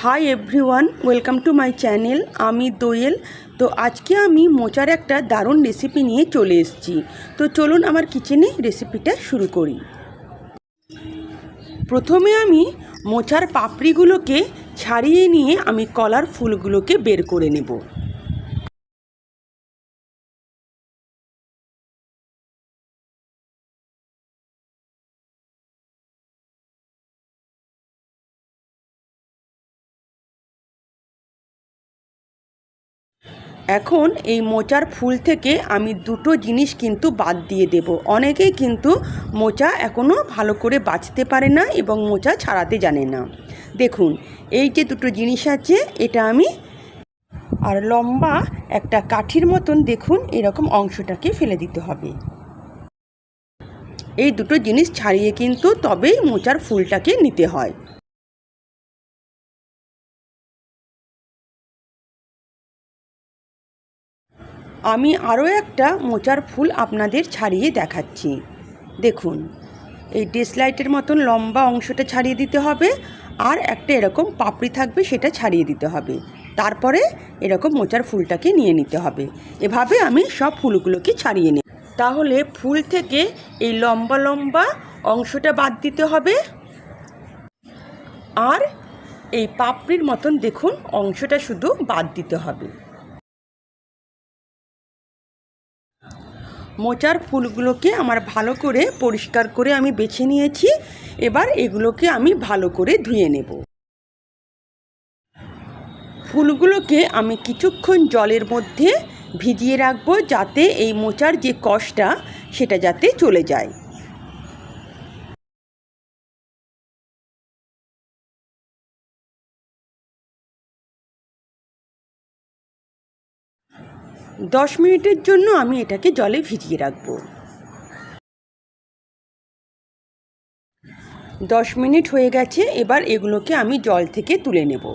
Hi everyone, welcome to my channel. আমি দোয়েল। তো আজকে আমি মোচার একটা দারুণ রেসিপি নিয়ে চলে এসেছি। তো চলুন আমার কিচেনে রেসিপিটা শুরু করি। প্রথমে আমি মোচার পাপড়িগুলোকে ছাড়িয়ে নিয়ে আমি কলার ফুলগুলোকে বের করে নেব। এখন এই মোচার ফুল থেকে আমি দুটো জিনিস কিন্তু বাদ দিয়ে দেব। অনেকেই কিন্তু মোচা এখনও ভালো করে বাছতে পারে না এবং মোচা ছাড়াতে জানে না। দেখুন, এই যে দুটো জিনিস আছে, এটা আমি আর লম্বা একটা কাঠির মতন দেখুন এরকম অংশটাকে ফেলে দিতে হবে। এই দুটো জিনিস ছাড়িয়ে কিন্তু তবেই মোচার ফুলটাকে নিতে হয়। আমি আরও একটা মোচার ফুল আপনাদের ছাড়িয়ে দেখাচ্ছি। দেখুন, এই ডেসলাইটের মতন লম্বা অংশটা ছাড়িয়ে দিতে হবে, আর একটা এরকম পাপড়ি থাকবে সেটা ছাড়িয়ে দিতে হবে। তারপরে এরকম মোচার ফুলটাকে নিয়ে নিতে হবে। এভাবে আমি সব ফুলগুলোকে ছাড়িয়ে নিই। তাহলে ফুল থেকে এই লম্বা লম্বা অংশটা বাদ দিতে হবে, আর এই পাপড়ির মতন দেখুন অংশটা শুধু বাদ দিতে হবে। মোচার ফুলগুলোকে আমার ভালো করে পরিষ্কার করে আমি বেছে নিয়েছি। এবার এগুলোকে আমি ভালো করে ধুয়ে নেব। ফুলগুলোকে আমি কিছুক্ষণ জলের মধ্যে ভিজিয়ে রাখবো, যাতে এই মোচার যে কষটা সেটা যাতে চলে যায়। দশ মিনিটের জন্য আমি এটাকে জলে ভিজিয়ে রাখবো। 10 মিনিট হয়ে গেছে। এবার এগুলোকে আমি জল থেকে তুলে নেব।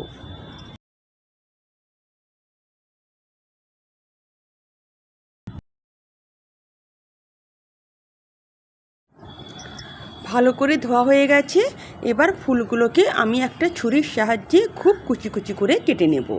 ভালো করে ধোয়া হয়ে গেছে। এবার ফুলগুলোকে আমি একটা ছুরির সাহায্যে খুব কুচি কুচি করে কেটে নেব।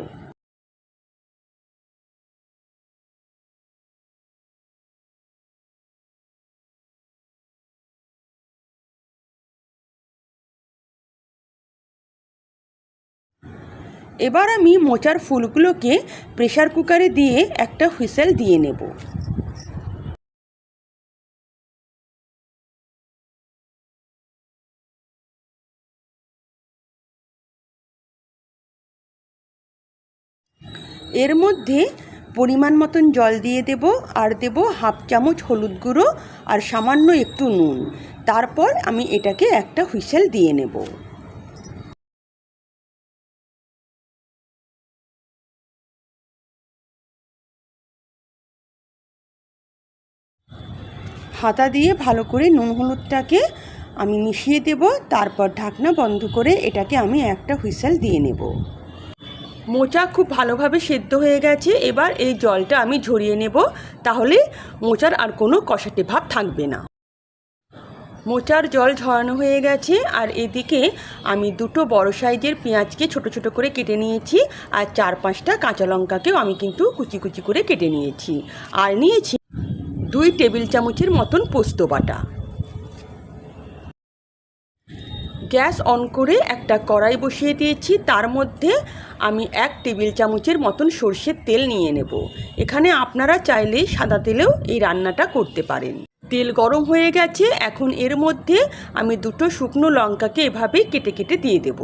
এবার আমি মোচার ফুলগুলোকে প্রেসার কুকারে দিয়ে একটা হুইসেল দিয়ে নেব। এর মধ্যে পরিমাণ মতন জল দিয়ে দেব, আর দেব হাফ চামচ হলুদ গুঁড়ো আর সামান্য একটু নুন। তারপর আমি এটাকে একটা হুইসেল দিয়ে নেব। হাতা দিয়ে ভালো করে নুন হলুদটাকে আমি মিশিয়ে দেব। তারপর ঢাকনা বন্ধ করে এটাকে আমি একটা হুইসেল দিয়ে নেব। মোচা খুব ভালোভাবে সেদ্ধ হয়ে গেছে। এবার এই জলটা আমি ঝরিয়ে নেব, তাহলে মোচার আর কোনো কষাটে ভাব থাকবে না। মোচার জল ঝরানো হয়ে গেছে, আর এদিকে আমি দুটো বড় সাইজের পেঁয়াজকে ছোট ছোট করে কেটে নিয়েছি, আর 4-5টা কাঁচা লঙ্কাকেও আমি কিন্তু কুচি কুচি করে কেটে নিয়েছি। আর নিয়েছি 2 টেবিল চামচের মতন পোস্ত বাটা। গ্যাস অন করে একটা কড়াই বসিয়ে দিয়েছি। তার মধ্যে আমি 1 টেবিল চামচের মতন সর্ষের তেল নিয়ে নেব। এখানে আপনারা চাইলে সাদা তেলেও এই রান্নাটা করতে পারেন। তেল গরম হয়ে গেছে। এখন এর মধ্যে আমি দুটো শুকনো লঙ্কাকে এভাবে কেটে কেটে দিয়ে দেব।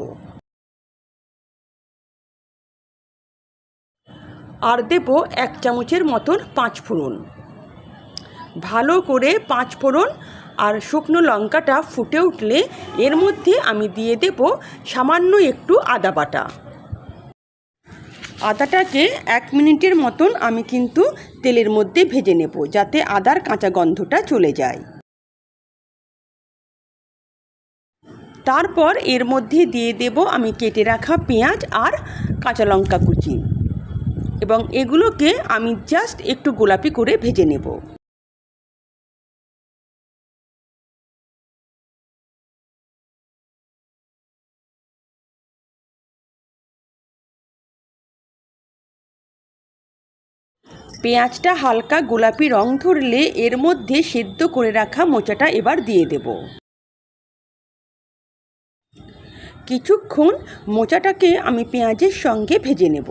আর দেব 1 চামচের মতন 5 ফোড়ন। ভালো করে 5 ফোড়ন আর শুকনো লঙ্কাটা ফুটে উঠলে এর মধ্যে আমি দিয়ে দেব সামান্য একটু আদা বাটা। আদাটাকে 1 মিনিটের মতন আমি কিন্তু তেলের মধ্যে ভেজে নেব, যাতে আদার কাঁচা গন্ধটা চলে যায়। তারপর এর মধ্যে দিয়ে দেব আমি কেটে রাখা পেঁয়াজ আর কাঁচা লঙ্কা কুচি, এবং এগুলোকে আমি জাস্ট একটু গোলাপি করে ভেজে নেব। পেঁয়াজটা হালকা গোলাপি রং ধরলে এর মধ্যে সেদ্ধ করে রাখা মোচাটা এবার দিয়ে দেব। কিছুক্ষণ মোচাটাকে আমি পেঁয়াজের সঙ্গে ভেজে নেব।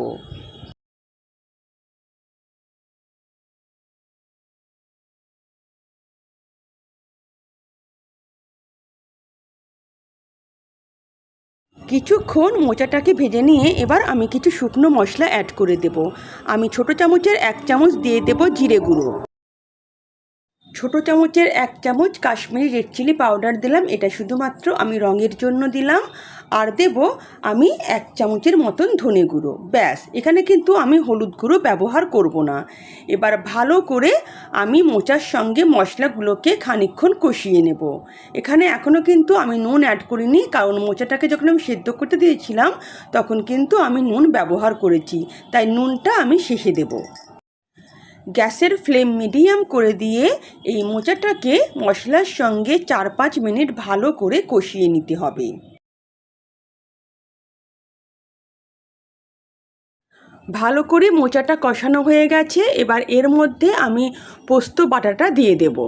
কিছুক্ষণ মোচাটাকে ভেজে নিয়ে এবার আমি কিছু শুকনো মশলা অ্যাড করে দেব। আমি ছোটো চামচের 1 চামচ দিয়ে দেব জিরে গুঁড়ো, ছোটো চামচের 1 চামচ কাশ্মীরি রেড চিলি পাউডার দিলাম, এটা শুধুমাত্র আমি রঙের জন্য দিলাম। আর দেব আমি 1 চামচের মতন ধনে গুঁড়ো। ব্যাস, এখানে কিন্তু আমি হলুদ গুঁড়ো ব্যবহার করব না। এবার ভালো করে আমি মোচার সঙ্গে মশলাগুলোকে খানিকক্ষণ কষিয়ে নেব। এখানে এখনও কিন্তু আমি নুন অ্যাড করিনি, কারণ মোচাটাকে যখন আমি সেদ্ধ করতে দিয়েছিলাম তখন কিন্তু আমি নুন ব্যবহার করেছি, তাই নুনটা আমি শেষে দেব। গ্যাসের ফ্লেম মিডিয়াম করে দিয়ে এই মোচাটাকে মশলার সঙ্গে 4-5 মিনিট ভালো করে কষিয়ে নিতে হবে। ভালো করে মোচাটা কষানো হয়ে গেছে, এবার এর মধ্যে আমি পোস্ত বাটাটা দিয়ে দেব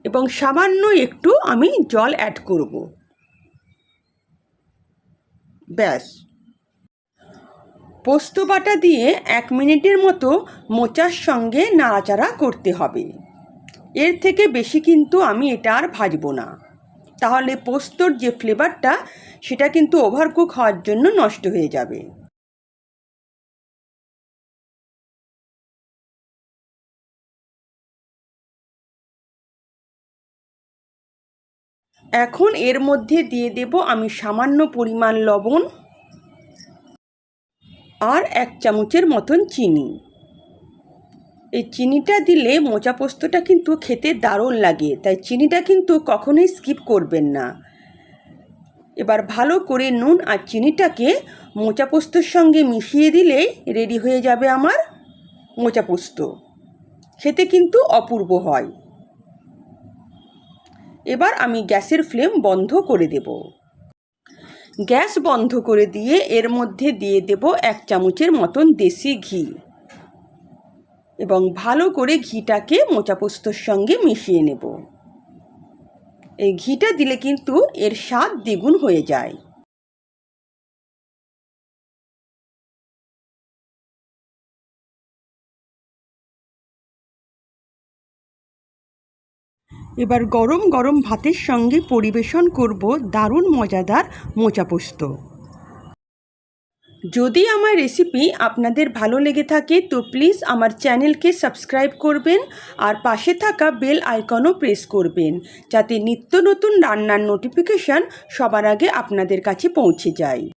এবং সামান্য একটু আমি জল অ্যাড করব। ব্যাস, পোস্ত বাটা দিয়ে 1 মিনিটের মতো মোচার সঙ্গে নাড়াচাড়া করতে হবে। এর থেকে বেশি কিন্তু আমি এটা আর ভাজবো না, তাহলে পোস্তর যে ফ্লেভারটা সেটা কিন্তু ওভারকুক হওয়ার জন্য নষ্ট হয়ে যাবে। এখন এর মধ্যে দিয়ে দেব আমি সামান্য পরিমাণ লবণ আর 1 চামচের মতন চিনি। এই চিনিটা দিলে মোচা পোস্তটা কিন্তু খেতে দারুণ লাগে, তাই চিনিটা কিন্তু কখনোই স্কিপ করবেন না। এবার ভালো করে নুন আর চিনিটাকে মোচা পোস্তর সঙ্গে মিশিয়ে দিলেই রেডি হয়ে যাবে আমার মোচা পোস্ত। খেতে কিন্তু অপূর্ব হয়। এবার আমি গ্যাসের ফ্লেম বন্ধ করে দেব। গ্যাস বন্ধ করে দিয়ে এর মধ্যে দিয়ে দেব 1 চামচের মতন দেশি ঘি এবং ভালো করে ঘিটাকে মোচা পোস্তর সঙ্গে মিশিয়ে নেব। এই ঘিটা দিলে কিন্তু এর স্বাদ দ্বিগুণ হয়ে যায়। এবার গরম গরম ভাতের সঙ্গে পরিবেশন করব দারুণ মজাদার মোচা পোস্ত। যদি আমার রেসিপি আপনাদের ভালো লেগে থাকে তো প্লিজ আমার চ্যানেলকে সাবস্ক্রাইব করবেন আর পাশে থাকা বেল আইকনও প্রেস করবেন, যাতে নিত্য নতুন রান্নার নোটিফিকেশান সবার আগে আপনাদের কাছে পৌঁছে যায়।